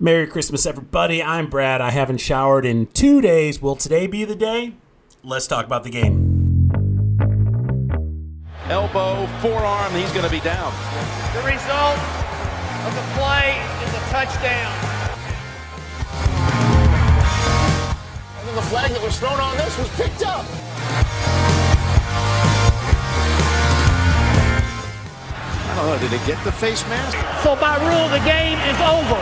Merry Christmas, everybody. I'm Brad. I haven't showered in 2 days. Will today be the day? Let's talk about the game. Elbow, forearm, he's going to be down. The result of the play is a touchdown. And then the flag that was thrown on this was picked up. I don't know, did it get the face mask? So by rule, the game is over.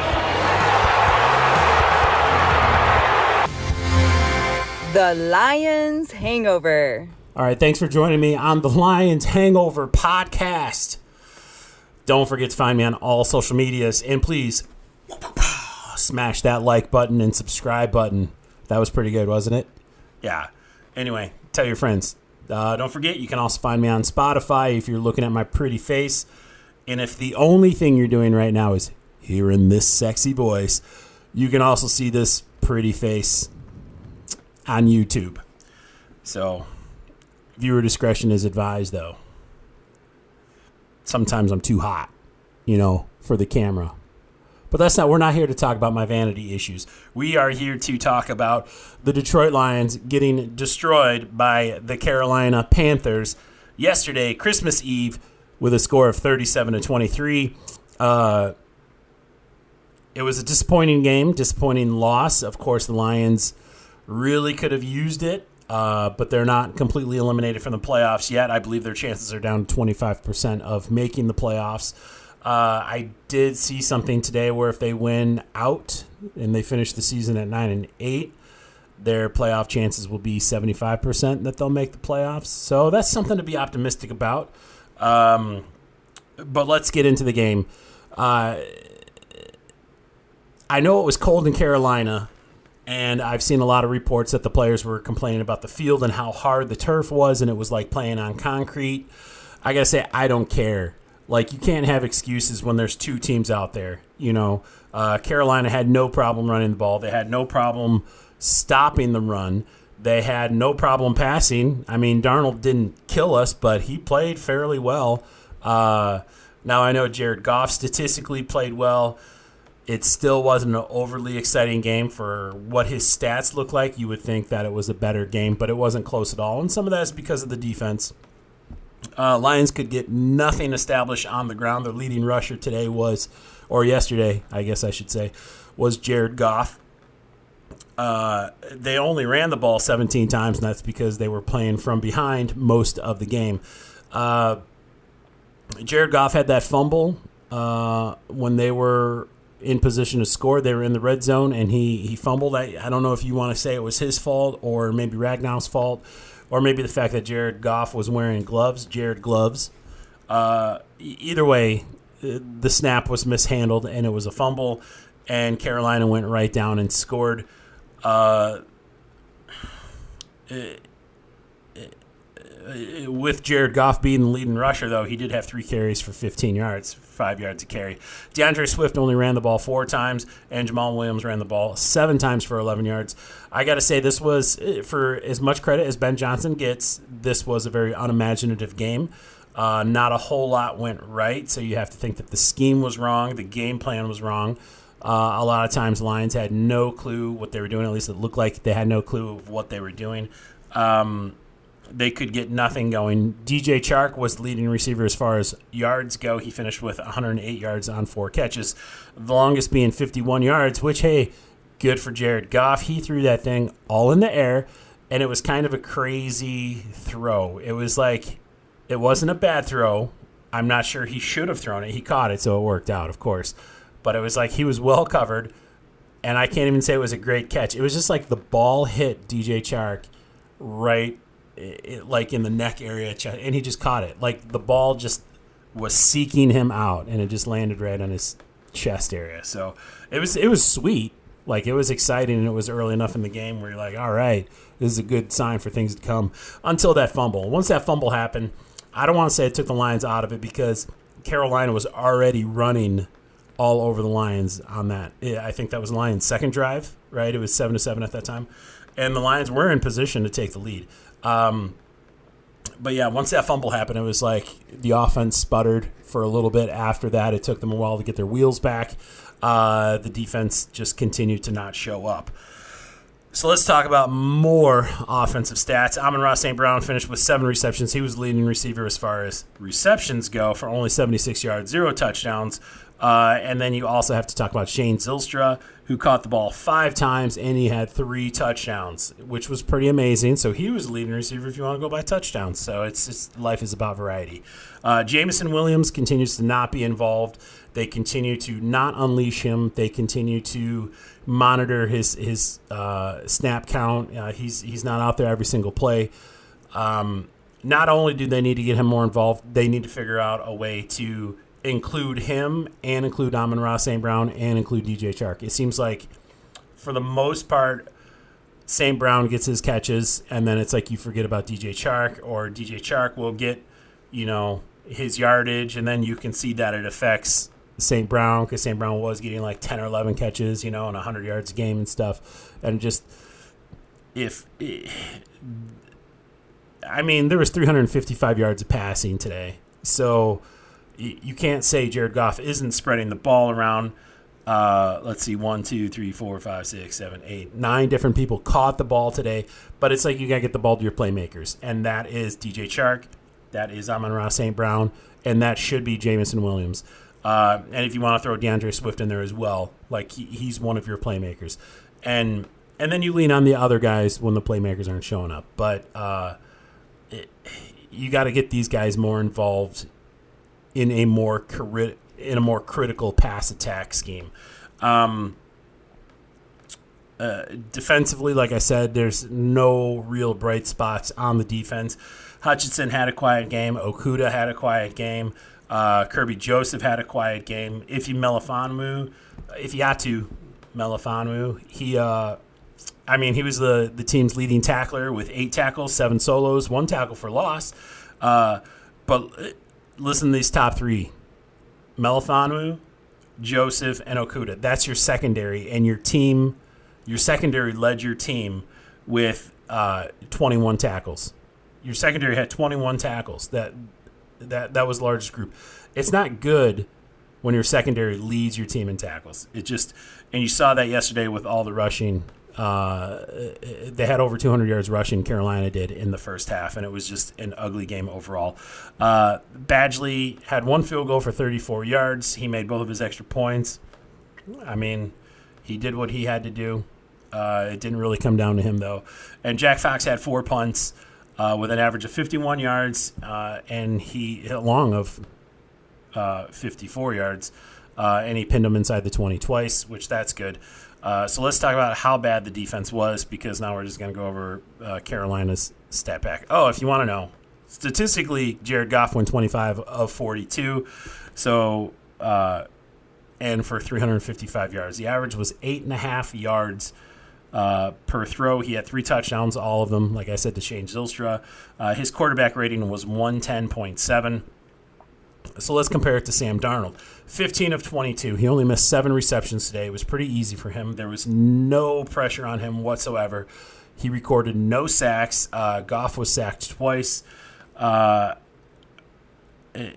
The Lions Hangover. All right, thanks for joining me on the Lions Hangover podcast. Don't forget to find me on all social medias, and please smash that like button and subscribe button. That was pretty good, wasn't it? Yeah. Anyway, tell your friends. Don't forget, you can also find me on Spotify if you're looking at my pretty face. And if the only thing you're doing right now is hearing this sexy voice, you can also see this pretty face on YouTube. So, viewer discretion is advised, though. Sometimes I'm too hot, for the camera. But we're not here to talk about my vanity issues. We are here to talk about the Detroit Lions getting destroyed by the Carolina Panthers yesterday, Christmas Eve, with a score of 37-23. It was a disappointing game, disappointing loss. Of course, the Lions really could have used it, but they're not completely eliminated from the playoffs yet. I believe their chances are down to 25% of making the playoffs. I did see something today where if they win out and they finish the season at 9-8, their playoff chances will be 75% that they'll make the playoffs. So that's something to be optimistic about. But let's get into the game. I know it was cold in Carolina, and I've seen a lot of reports that the players were complaining about the field and how hard the turf was, and it was like playing on concrete. I got to say, I don't care. Like, you can't have excuses when there's two teams out there. Carolina had no problem running the ball. They had no problem stopping the run. They had no problem passing. I mean, Darnold didn't kill us, but he played fairly well. Now, I know Jared Goff statistically played well. It still wasn't an overly exciting game for what his stats look like. You would think that it was a better game, but it wasn't close at all. And some of that is because of the defense. Lions could get nothing established on the ground. Their leading rusher today yesterday, I guess I should say, was Jared Goff. They only ran the ball 17 times, and that's because they were playing from behind most of the game. Jared Goff had that fumble when they were in position to score. They were in the red zone, and he fumbled. I don't know if you want to say it was his fault or maybe Ragnow's fault or maybe the fact that Jared Goff was wearing gloves. Either way, the snap was mishandled, and it was a fumble, and Carolina went right down and scored. With Jared Goff being the leading rusher, though, he did have 3 carries for 15 yards, 5 yards a carry. DeAndre Swift only ran the ball 4 times, and Jamal Williams ran the ball 7 times for 11 yards. I got to say, this was, for as much credit as Ben Johnson gets, this was a very unimaginative game. Not a whole lot went right, so you have to think that the scheme was wrong, the game plan was wrong. A lot of times, Lions had no clue what they were doing. At least it looked like they had no clue of what they were doing. They could get nothing going. DJ Chark was the leading receiver as far as yards go. He finished with 108 yards on 4 catches, the longest being 51 yards, which, hey, good for Jared Goff. He threw that thing all in the air, and it was kind of a crazy throw. It was like, it wasn't a bad throw. I'm not sure he should have thrown it. He caught it, so it worked out, of course. But it was like he was well covered, and I can't even say it was a great catch. It was just like the ball hit DJ Chark right like in the neck area, and he just caught it. Like the ball just was seeking him out, and it just landed right on his chest area. So it was sweet. Like, it was exciting, and it was early enough in the game where you're like, all right, this is a good sign for things to come, until that fumble. Once that fumble happened, I don't want to say it took the Lions out of it, because Carolina was already running all over the Lions on that. I think that was the Lions' second drive, right? It was 7-7 at that time. And the Lions were in position to take the lead. But yeah, once that fumble happened, it was like the offense sputtered for a little bit after that. It took them a while to get their wheels back. the defense just continued to not show up. So let's talk about more offensive stats. Amon-Ra St. Brown finished with 7 receptions. He was the leading receiver as far as receptions go for only 76 yards, 0 touchdowns. And then you also have to talk about Shane Zylstra, who caught the ball 5 times, and he had 3 touchdowns, which was pretty amazing. So he was the leading receiver if you want to go by touchdowns. So it's life is about variety. Jameson Williams continues to not be involved. They continue to not unleash him. They continue to monitor his snap count. He's not out there every single play. Not only do they need to get him more involved, they need to figure out a way to include him and include Amon-Ra St. Brown and include DJ Chark. It seems like for the most part, St. Brown gets his catches, and then it's like you forget about DJ Chark, or DJ Chark will get, his yardage, and then you can see that it affects St. Brown, because St. Brown was getting like 10 or 11 catches, and 100 yards a game and stuff. And just there was 355 yards of passing today. So you can't say Jared Goff isn't spreading the ball around. Let's see, 1, 2, 3, 4, 5, 6, 7, 8, 9 different people caught the ball today. But it's like you got to get the ball to your playmakers. And that is DJ Chark. That is Amon-Ra St. Brown. And that should be Jameson Williams. And if you want to throw DeAndre Swift in there as well, like he's one of your playmakers. And then you lean on the other guys when the playmakers aren't showing up. But you got to get these guys more involved in a more critical pass attack scheme. Defensively, like I said, there's no real bright spots on the defense. Hutchinson had a quiet game. Okudah had a quiet game. Kirby Joseph had a quiet game. Ifeatu Melifonwu, he was the team's leading tackler with 8 tackles, 7 solos, 1 tackle for loss. But listen to these top 3. Melifonwu, Joseph, and Okudah. That's your secondary, and your secondary led your team with 21 tackles. Your secondary had 21 tackles. That was the largest group. It's not good when your secondary leads your team in tackles. And you saw that yesterday with all the rushing. They had over 200 yards rushing, Carolina did, in the first half, and it was just an ugly game overall. Badgley had 1 field goal for 34 yards. He made both of his extra points. He did what he had to do. It didn't really come down to him, though. And Jack Fox had 4 punts with an average of 51 yards, and he hit long of 54 yards, and he pinned him inside the 20 twice, which that's good. So let's talk about how bad the defense was, because now we're just going to go over Carolina's stat pack. Oh, if you want to know, statistically, Jared Goff went 25 of 42, so and for 355 yards. The average was 8.5 yards per throw. He had 3 touchdowns, all of them, like I said, to Shane Zylstra. His quarterback rating was 110.7. So let's compare it to Sam Darnold. 15 of 22. He only missed 7 receptions today. It was pretty easy for him. There was no pressure on him whatsoever. He recorded no sacks. Goff was sacked twice.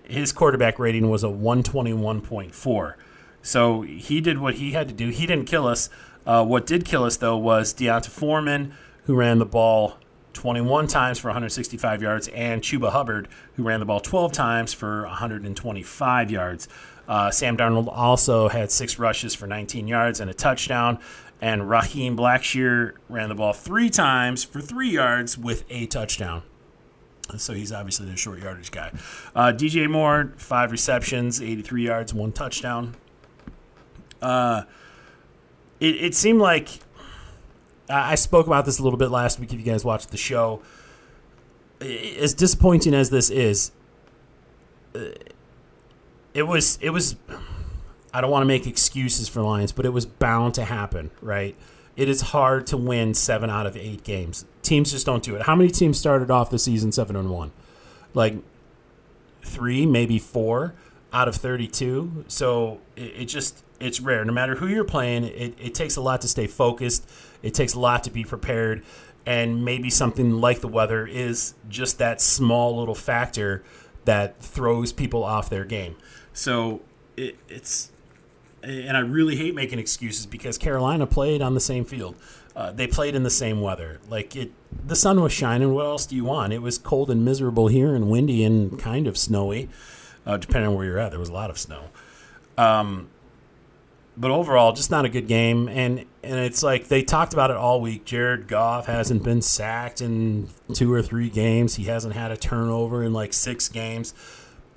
His quarterback rating was a 121.4. So he did what he had to do. He didn't kill us. What did kill us, though, was Deonta Foreman, who ran the ball 21 times for 165 yards, and Chuba Hubbard, who ran the ball 12 times for 125 yards. Sam Darnold also had 6 rushes for 19 yards and a touchdown, and Raheem Blackshear ran the ball 3 times for 3 yards with a touchdown. So he's obviously the short yardage guy. DJ Moore, 5 receptions, 83 yards, 1 touchdown. It seemed like I spoke about this a little bit last week if you guys watched the show. As disappointing as this is, it was I don't want to make excuses for Lions, but it was bound to happen, right? It is hard to win 7 out of 8 games. Teams just don't do it. How many teams started off the season 7-1? Like 3, maybe 4 out of 32. So it's rare. No matter who you're playing, it takes a lot to stay focused. It takes a lot to be prepared. And maybe something like the weather is just that small little factor that throws people off their game. So it's and I really hate making excuses because Carolina played on the same field. They played in the same weather. The sun was shining. What else do you want? It was cold and miserable here and windy and kind of snowy, depending on where you're at. There was a lot of snow. But overall, just not a good game. And it's like they talked about it all week. Jared Goff hasn't been sacked in 2 or 3 games. He hasn't had a turnover in like 6 games.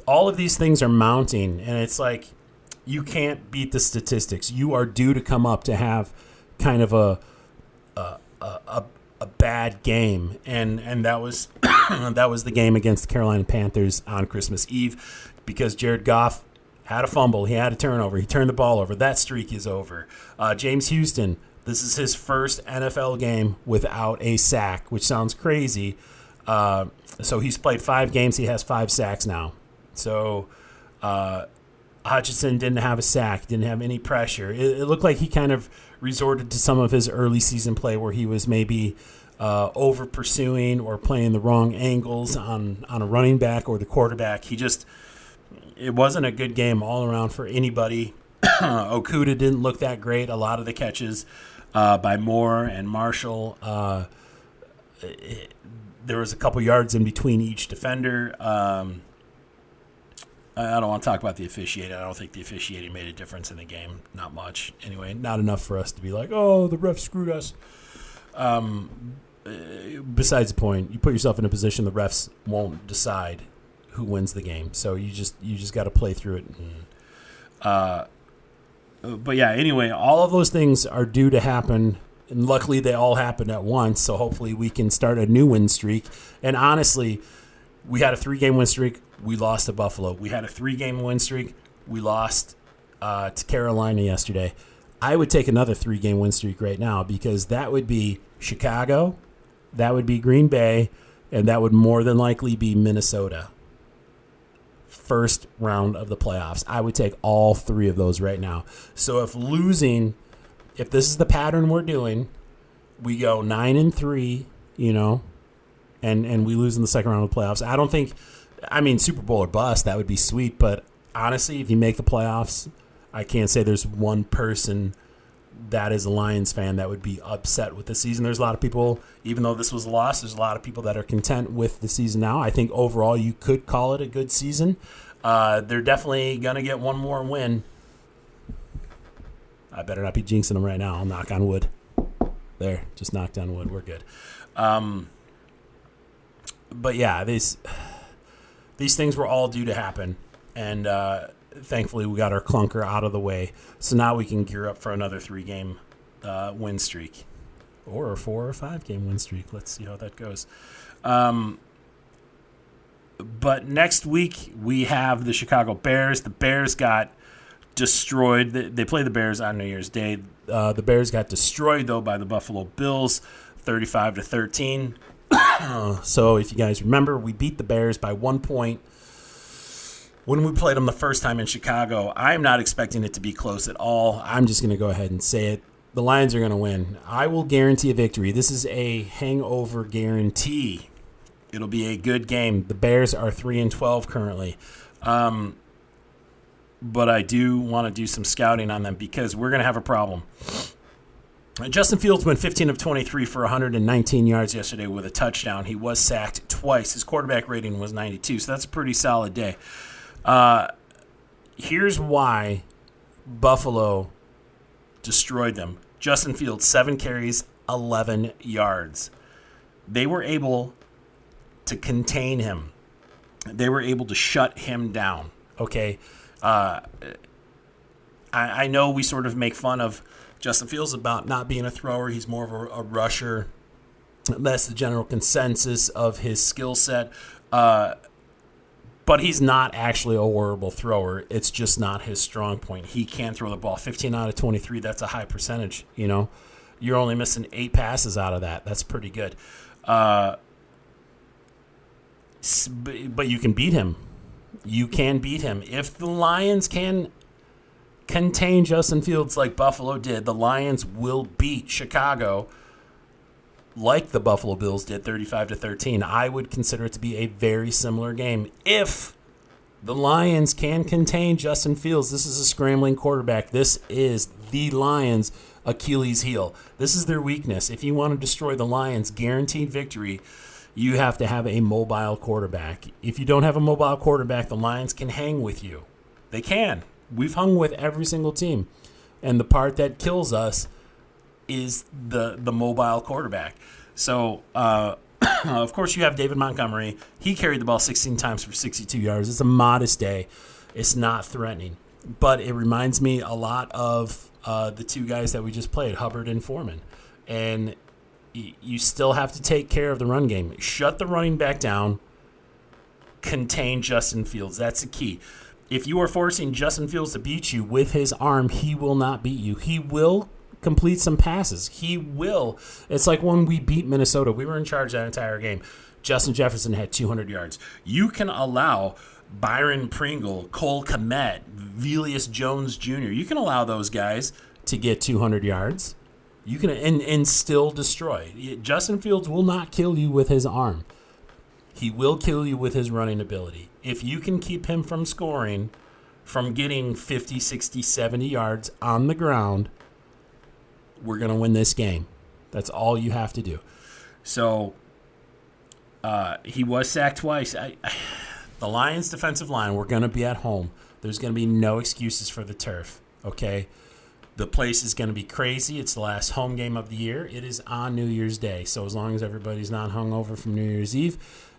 All of these things are mounting, and it's like you can't beat the statistics. You are due to come up to have kind of a bad game, and that was that was the game against the Carolina Panthers on Christmas Eve because Jared Goff had a fumble, he had a turnover, he turned the ball over. That streak is over. James Houston, this is his first NFL game without a sack, which sounds crazy. So he's played 5 games, he has 5 sacks now. So Hutchinson didn't have a sack, didn't have any pressure. It looked like he kind of resorted to some of his early season play where he was maybe over pursuing or playing the wrong angles on a running back or the quarterback. It wasn't a good game all around for anybody. Okuda didn't look that great. A lot of the catches by Moore and Marshall, there was a couple yards in between each defender. I don't want to talk about the officiating. I don't think the officiating made a difference in the game. Not much. Anyway, not enough for us to be like, oh, the ref screwed us. Besides the point, you put yourself in a position the refs won't decide who wins the game. So you just got to play through it. But yeah, anyway, all of those things are due to happen. And luckily, they all happened at once. So hopefully we can start a new win streak. And honestly, we had a 3-game win streak. We lost to Buffalo. We had a 3-game win streak. We lost to Carolina yesterday. I would take another 3-game win streak right now because that would be Chicago, that would be Green Bay, and that would more than likely be Minnesota. First round of the playoffs. I would take all 3 of those right now. So if this is the pattern we're doing, we go 9-3, and we lose in the second round of the playoffs. I don't think, Super Bowl or bust, that would be sweet. But honestly, if you make the playoffs, I can't say there's one person that is a Lions fan that would be upset with the season. There's a lot of people, even though this was a loss, there's a lot of people that are content with the season now. I think overall you could call it a good season. They're definitely going to get one more win. I better not be jinxing them right now. I'll knock on wood. There, just knocked on wood. We're good. But yeah, these things were all due to happen, and thankfully we got our clunker out of the way. So now we can gear up for another 3-game win streak, or a 4 or 5-game win streak. Let's see how that goes. But next week we have the Chicago Bears. The Bears got destroyed. They play the Bears on New Year's Day. The Bears got destroyed though by the Buffalo Bills, 35-13. So if you guys remember, we beat the Bears by 1 point when we played them the first time in Chicago. I'm not expecting it to be close at all. I'm just going to go ahead and say it. The Lions are going to win. I will guarantee a victory. This is a hangover guarantee. It'll be a good game. The Bears are 3-12 currently. But I do want to do some scouting on them because we're going to have a problem. Justin Fields went 15 of 23 for 119 yards yesterday with a touchdown. He was sacked twice. His quarterback rating was 92, so that's a pretty solid day. Here's why Buffalo destroyed them. Justin Fields, 7 carries, 11 yards. They were able to contain him. They were able to shut him down, okay? I know we sort of make fun of Justin Fields about not being a thrower. He's more of a rusher. That's the general consensus of his skill set. But he's not actually a horrible thrower. It's just not his strong point. He can throw the ball. 15 out of 23, that's a high percentage, You're only missing 8 passes out of that. That's pretty good. But you can beat him. You can beat him. If the Lions can contain Justin Fields like Buffalo did, the Lions will beat Chicago like the Buffalo Bills did, 35-13. I would consider it to be a very similar game if The Lions can contain Justin Fields. This is a scrambling quarterback. This is the Lions' Achilles heel. This is their weakness. If you want to destroy the Lions' guaranteed victory, you have to have a mobile quarterback. If you don't have a mobile quarterback, the Lions can hang with you. They can. We've hung with every single team. And the part that kills us is the mobile quarterback. So, of course, you have David Montgomery. He carried the ball 16 times for 62 yards. It's a modest day. It's not threatening. But it reminds me a lot of the two guys that we just played, Hubbard and Foreman. And you still have to take care of the run game. Shut the running back down. Contain Justin Fields. That's the key. If you are forcing Justin Fields to beat you with his arm, he will not beat you. He will complete some passes. He will. It's like when we beat Minnesota. We were in charge that entire game. Justin Jefferson had 200 yards. You can allow Byron Pringle, Cole Kmet, Velius Jones Jr. You can allow those guys to get 200 yards. You can and still destroy. Justin Fields will not kill you with his arm. He will kill you with his running ability. If you can keep him from scoring, from getting 50, 60, 70 yards on the ground, we're going to win this game. That's all you have to do. So he was sacked twice. The Lions' defensive line, we're going to be at home. There's going to be no excuses for the turf, okay? The place is going to be crazy. It's the last home game of the year. It is on New Year's Day. So as long as everybody's not hungover from New Year's Eve,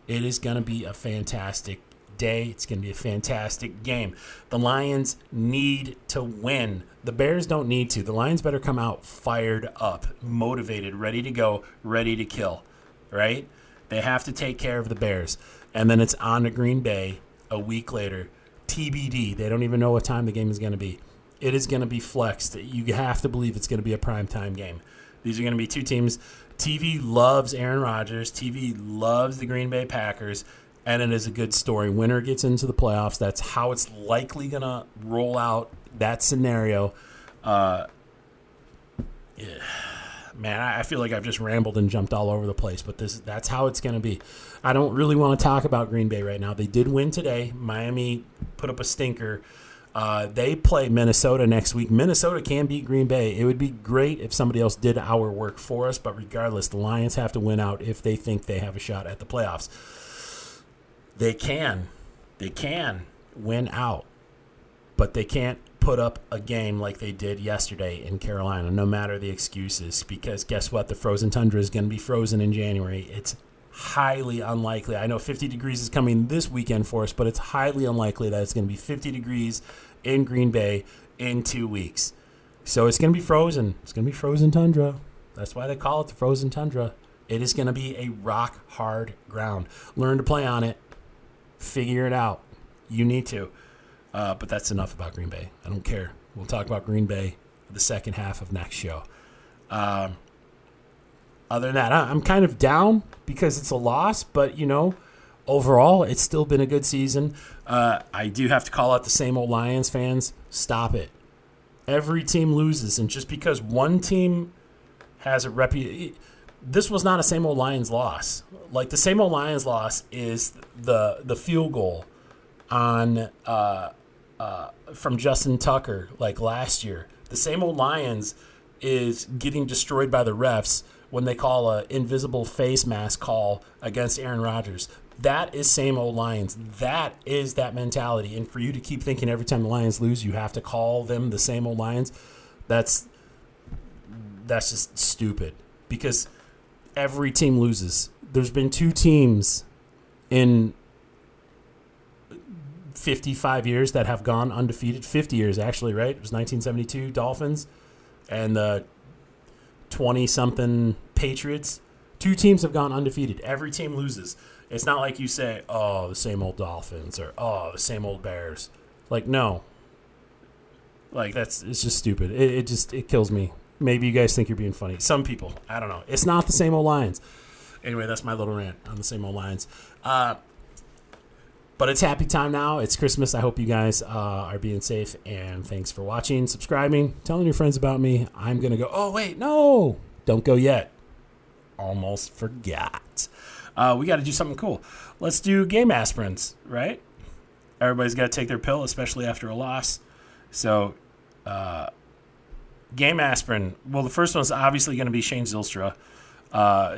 it is going to be a fantastic day. It's going to be a fantastic game. The Lions need to win. The Bears don't need to. The Lions better come out fired up, motivated, ready to go, ready to kill, right? They have to take care of the Bears. And then it's on to Green Bay a week later. TBD. They don't even know what time the game is going to be. It is going to be flexed. You have to believe it's going to be a primetime game. These are going to be two teams. TV loves Aaron Rodgers. TV loves the Green Bay Packers. And it is a good story. Winner gets into the playoffs. That's how it's likely going to roll out, that scenario. Yeah. Man, I feel like I've just rambled and jumped all over the place, but that's how it's going to be. I don't really want to talk about Green Bay right now. They did win today. Miami put up a stinker. They play Minnesota next week. Minnesota can beat Green Bay. It would be great if somebody else did our work for us, but regardless, the Lions have to win out if they think they have a shot at the playoffs. They can win out, but they can't put up a game like they did yesterday in Carolina, no matter the excuses, because guess what? The frozen tundra is going to be frozen in January. It's highly unlikely. I know 50 degrees is coming this weekend for us, but it's highly unlikely that it's going to be 50 degrees in Green Bay in 2 weeks. So it's going to be frozen. It's going to be frozen tundra. That's why they call it the frozen tundra. It is going to be a rock-hard ground. Learn to play on it. Figure it out. You need to. But that's enough about Green Bay. I don't care. We'll talk about Green Bay the second half of next show. Other than that, I'm kind of down because it's a loss, but, overall, it's still been a good season. I do have to call out the same old Lions fans. Stop it. Every team loses, and just because one team has a reputation, this was not a same old Lions loss. Like, the same old Lions loss is the field goal on from Justin Tucker, like last year. The same old Lions is getting destroyed by the refs when they call an invisible face mask call against Aaron Rodgers. That is same old Lions. That is that mentality. And for you to keep thinking every time the Lions lose, you have to call them the same old Lions, that's just stupid. Because every team loses. There's been two teams in 55 years that have gone undefeated. 50 years, actually, right? It was 1972 Dolphins and the 20-something Patriots. Two teams have gone undefeated. Every team loses. It's not like you say, oh, the same old Dolphins or, oh, the same old Bears. Like, no. Like, it's just stupid. It kills me. Maybe you guys think you're being funny. Some people. I don't know. It's not the same old Lions. Anyway, that's my little rant on the same old Lions. But it's happy time now. It's Christmas. I hope you guys are being safe. And thanks for watching, subscribing, telling your friends about me. I'm going to go. Oh, wait, no. Don't go yet. Almost forgot. We got to do something cool. Let's do game aspirins, right? everybody's got to take their pill, especially after a loss. So, game aspirin. Well, the first one's obviously going to be Shane Zylstra.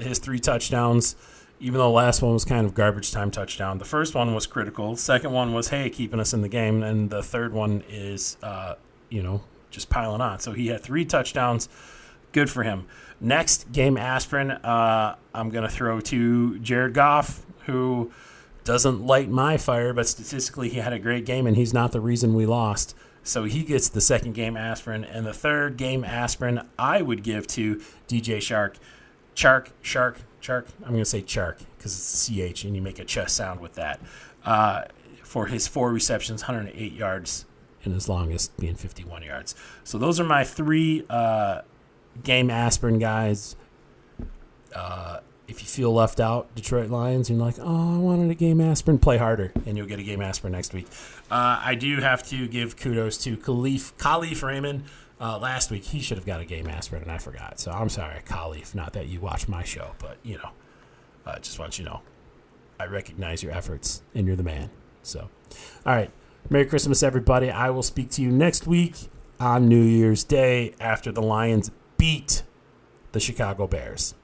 His 3 touchdowns, even though the last one was kind of garbage time touchdown. The first one was critical. The second one was, hey, keeping us in the game. And the third one is, just piling on. So he had 3 touchdowns. Good for him. Next, game aspirin, I'm going to throw to Jared Goff, who doesn't light my fire, but statistically he had a great game, and he's not the reason we lost. So he gets the second game aspirin. And the third game aspirin I would give to DJ Shark. Shark. I'm going to say Chark because it's a CH, and you make a ch sound with that. For his 4 receptions, 108 yards, and his longest being 51 yards. So those are my 3 game aspirin guys. If you feel left out, Detroit Lions, and you're like, oh, I wanted a game aspirin, play harder, and you'll get a game aspirin next week. I do have to give kudos to Khalif Raymond. Last week, he should have got a game aspirin, and I forgot. So I'm sorry, Khalif, not that you watch my show, but, just want you to know, I recognize your efforts, and you're the man. So, all right, Merry Christmas, everybody. I will speak to you next week on New Year's Day after the Lions beat the Chicago Bears.